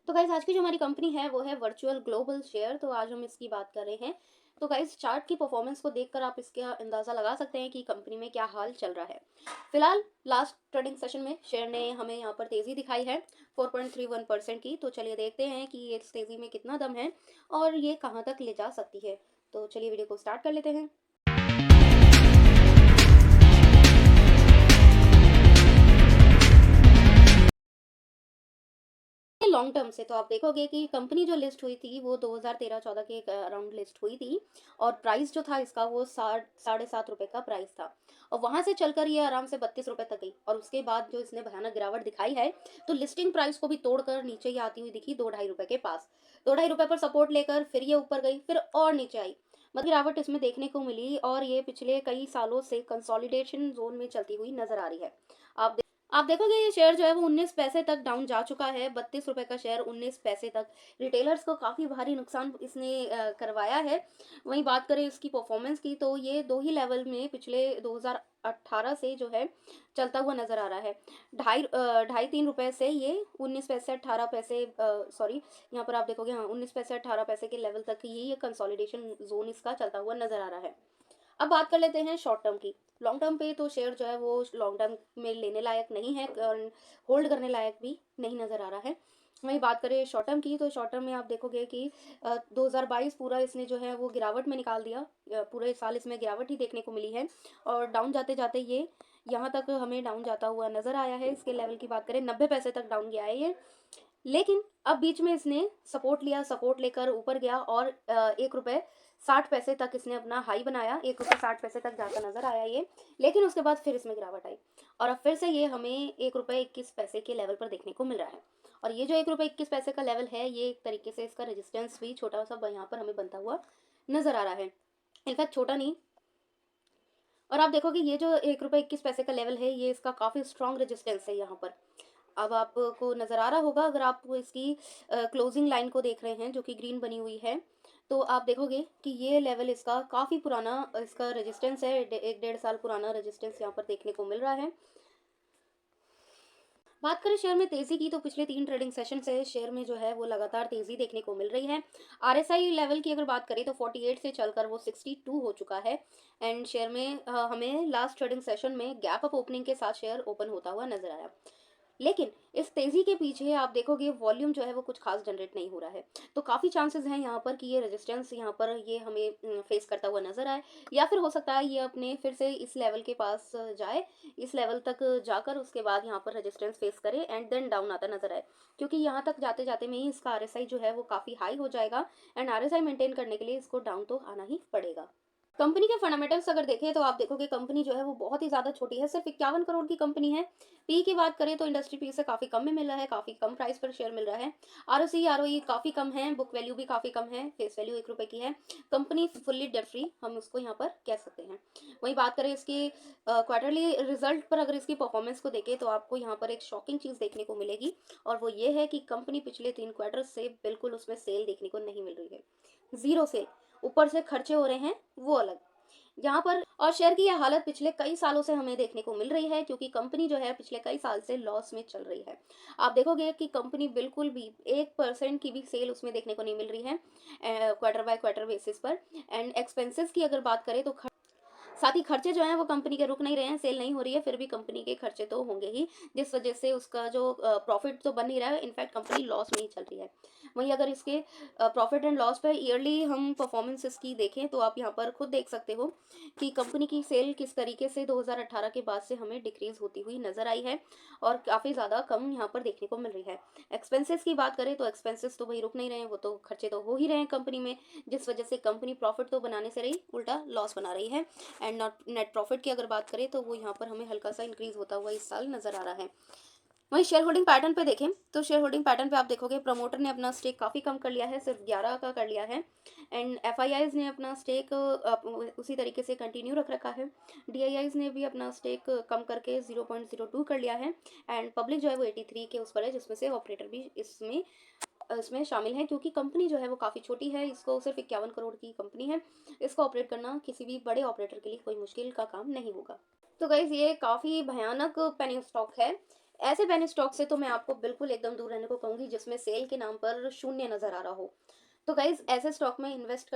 तो गाइस आज की जो हमारी कंपनी है वो है वर्चुअल ग्लोबल शेयर। तो आज हम इसकी बात कर रहे हैं। तो गाइस चार्ट की परफॉर्मेंस को देखकर आप इसका अंदाज़ा लगा सकते हैं कि कंपनी में क्या हाल चल रहा है। फिलहाल लास्ट ट्रेडिंग सेशन में शेयर ने हमें यहाँ पर तेज़ी दिखाई है 4.31% की। तो चलिए देखते हैं कि ये इस तेज़ी में कितना दम है और ये कहाँ तक ले जा सकती है। तो चलिए वीडियो को स्टार्ट कर लेते हैं। लॉन्ग टर्म से तो आप देखोगे कि कंपनी जो लिस्ट हुई थी वो 2013-14 के अराउंड लिस्ट हुई थी और प्राइस जो था इसका वो 7.5 रुपए का प्राइस था। और वहां से चलकर ये आराम से 32 रुपए तक गई और उसके बाद जो इसने भयानक गिरावट दिखाई है तो लिस्टिंग प्राइस को भी तोड़कर नीचे ही आती हुई दिखी 2-2.5 रुपए के पास। 2-2.5 रुपए पर सपोर्ट लेकर फिर ये ऊपर गई, फिर और नीचे आई। मतलब गिरावट इसमें देखने को मिली और ये पिछले कई सालों से कंसोलिडेशन जोन में चलती हुई नजर आ रही है। आप देखोगे ये शेयर जो है वो 19 पैसे तक डाउन जा चुका है। 32 रुपए का शेयर 19 पैसे तक रिटेलर्स को काफ़ी भारी नुकसान इसने करवाया है। वहीं बात करें इसकी परफॉर्मेंस की तो ये दो ही लेवल में पिछले 2018 से जो है चलता हुआ नजर आ रहा है। ढाई 3 रुपए से ये 19 पैसे 18 पैसे, सॉरी, यहाँ पर आप देखोगे, हाँ, 19 पैसे 18 पैसे के लेवल तक ये कंसोलिडेशन जोन इसका चलता हुआ नजर आ रहा है। अब बात कर लेते हैं शॉर्ट टर्म की। लॉन्ग टर्म पे तो शेयर जो है वो लॉन्ग टर्म में लेने लायक नहीं है, होल्ड करने लायक भी नहीं नज़र आ रहा है। वहीं बात करें शॉर्ट टर्म की तो शॉर्ट टर्म में आप देखोगे कि 2022 पूरा इसने जो है वो गिरावट में निकाल दिया। पूरे साल इसमें गिरावट ही देखने को मिली है और डाउन जाते जाते ये यहाँ तक हमें डाउन जाता हुआ नज़र आया है। इसके लेवल की बात करें 90 पैसे तक डाउन गया है ये। लेकिन अब बीच में इसने सपोर्ट लिया, सपोर्ट लेकर ऊपर गया और 1 रुपए 60 पैसे तक इसने अपना हाई बनाया। 1 रुपए 60 पैसे तक जाता नजर आया ये। लेकिन उसके बाद फिर इसमें गिरावट आई और अब फिर से ये हमें 1 रुपए 21 पैसे के लेवल पर देखने को मिल रहा है। और ये जो 1 रुपए 21 पैसे का लेवल है ये एक तरीके से इसका रेजिस्टेंस भी छोटा सा यहाँ पर हमें बनता हुआ नजर आ रहा है। इनफैक्ट छोटा नहीं, और आप देखोगे ये जो 1 रुपए 21 पैसे का लेवल है ये इसका काफ़ी स्ट्रॉन्ग रेजिस्टेंस है यहाँ पर। अब आपको नज़र आ रहा होगा अगर आप इसकी क्लोजिंग लाइन को देख रहे हैं जो कि ग्रीन बनी हुई है। तो आप देखोगे कि ये लेवल इसका काफ़ी पुराना इसका रेजिस्टेंस है। 1-1.5 साल पुराना रेजिस्टेंस यहाँ पर देखने को मिल रहा है। बात करें शेयर में तेजी की तो पिछले 3 ट्रेडिंग सेशन से शेयर में जो है वो लगातार तेजी देखने को मिल रही है। आरएसआई लेवल की अगर बात करें तो 48 से चलकर वो 62 हो चुका है। एंड शेयर में हमें लास्ट ट्रेडिंग सेशन में गैप अप ओपनिंग के साथ शेयर ओपन होता हुआ नजर आया। लेकिन इस तेज़ी के पीछे आप देखोगे वॉल्यूम जो है वो कुछ खास जनरेट नहीं हो रहा है। तो काफ़ी चांसेस हैं यहाँ पर कि ये रेजिस्टेंस यहाँ पर ये हमें फेस करता हुआ नज़र आए, या फिर हो सकता है ये अपने फिर से इस लेवल के पास जाए, इस लेवल तक जाकर उसके बाद यहाँ पर रेजिस्टेंस फेस करे एंड देन डाउन आता नज़र आए। क्योंकि यहाँ तक जाते जाते में ही इसका आरएसआई जो है वो काफ़ी हाई हो जाएगा एंड आरएसआई मेंटेन करने के लिए इसको डाउन तो आना ही पड़ेगा। कंपनी के फंडामेंटल्स अगर देखें तो आप देखोगे कंपनी जो है वो बहुत ही ज़्यादा छोटी है, सिर्फ 51 करोड़ की कंपनी है। पी की बात करें तो इंडस्ट्री पी से काफ़ी कम में मिल रहा है, काफ़ी कम प्राइस पर शेयर मिल रहा है। आरओसी आरओई काफ़ी कम है, बुक वैल्यू भी काफ़ी कम है, फेस वैल्यू 1 रुपए की है। कंपनी फुल्ली डेट फ्री हम उसको यहाँ पर कह सकते हैं। वहीं बात करें इसकी क्वार्टरली रिजल्ट पर, अगर इसकी परफॉर्मेंस को देखें तो आपको यहाँ पर एक शॉकिंग चीज़ देखने को मिलेगी और वो ये है कि कंपनी पिछले 3 क्वार्टर से बिल्कुल उसमें सेल देखने को नहीं मिल रही है। ज़ीरो सेल, ऊपर से खर्चे हो रहे हैं वो अलग यहाँ पर। और शेयर की यह हालत पिछले कई सालों से हमें देखने को मिल रही है क्योंकि कंपनी जो है पिछले कई साल से लॉस में चल रही है। आप देखोगे कि कंपनी बिल्कुल भी 1% की भी सेल उसमें देखने को नहीं मिल रही है क्वार्टर बाय क्वार्टर बेसिस पर। एंड एक्सपेंसेस की अगर बात करें तो साथ ही खर्चे जो हैं वो कंपनी के रुक नहीं रहे हैं, सेल नहीं हो रही है फिर भी कंपनी के खर्चे तो होंगे ही, जिस वजह से उसका जो प्रॉफिट तो बन नहीं रहा है, इनफैक्ट कंपनी लॉस में ही चल रही है। वहीं अगर इसके प्रॉफिट एंड लॉस पर ईयरली हम परफॉर्मेंसेस की देखें तो आप यहाँ पर खुद देख सकते हो कि कंपनी की सेल किस तरीके से 2018 के बाद से हमें डिक्रीज होती हुई नजर आई है और काफ़ी ज़्यादा कम यहाँ पर देखने को मिल रही है। एक्सपेंसेस की बात करें तो एक्सपेंसेस तो भाई रुक नहीं रहे हैं, वो तो खर्चे तो हो ही रहे हैं कंपनी में, जिस वजह से कंपनी प्रॉफिट तो बनाने से रही उल्टा लॉस बना रही है। एंड नॉट नेट प्रॉफिट की अगर बात करें तो वो यहाँ पर हमें हल्का सा इंक्रीज होता हुआ इस साल नजर आ रहा है। वहीं शेयर होल्डिंग पैटर्न पे देखें तो शेयर होल्डिंग पैटर्न पे आप देखोगे प्रमोटर ने अपना स्टेक काफ़ी कम कर लिया है, सिर्फ 11 का कर लिया है। एंड एफआईआईज ने अपना स्टेक उसी तरीके से कंटिन्यू रख रखा है। डीआईआईज ने भी अपना स्टेक कम करके 0.02 कर लिया है। एंड पब्लिक जो है वो 83 के उस पर है, जिसमें से ऑपरेटर भी इसमें शामिल है क्योंकि कंपनी जो है वो काफ़ी छोटी है, इसको सिर्फ 51 करोड़ की कंपनी है, इसको ऑपरेट करना किसी भी बड़े ऑपरेटर के लिए कोई मुश्किल का काम नहीं होगा। तो गाइज ये काफ़ी भयानक पेनी स्टॉक है ऐसे पेनी स्टॉक से तो मैं आपको बिल्कुल एकदम दूर रहने को कहूँगी जिसमें सेल के नाम पर शून्य नज़र आ रहा हो। तो गाइज़ ऐसे स्टॉक में इन्वेस्ट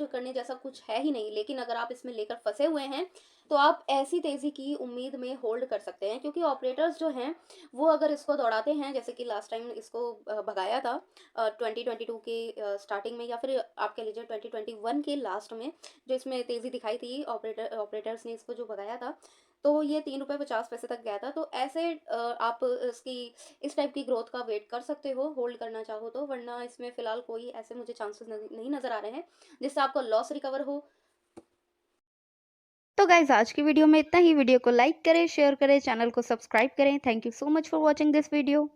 करने जैसा कुछ है ही नहीं, लेकिन अगर आप इसमें लेकर फँसे हुए हैं, तो आप ऐसी तेज़ी की उम्मीद में होल्ड कर सकते हैं, क्योंकि ऑपरेटर्स जो हैं, वो अगर इसको दौड़ाते हैं जैसे कि लास्ट टाइम इसको भगाया था 2022 के स्टार्टिंग में, या फिर आप कह लीजिए 2021 के लास्ट में, जो इसमें तेज़ी दिखाई थी, ऑपरेटर्स ने इसको जो भगाया था, तो ये ₹3.50 तक गया था। तो ऐसे आप इसकी इस टाइप की ग्रोथ का वेट कर सकते हो, होल्ड करना चाहो तो, वरना इसमें फ़िलहाल कोई ऐसे मुझे चांसेस नहीं नज़र आ रहे हैं, जिससे आपको लॉस रिकवर हो। तो गाइज़ आज की वीडियो में इतना ही। वीडियो को लाइक करें, शेयर करें, चैनल को सब्सक्राइब करें। Thank you so much for watching this video.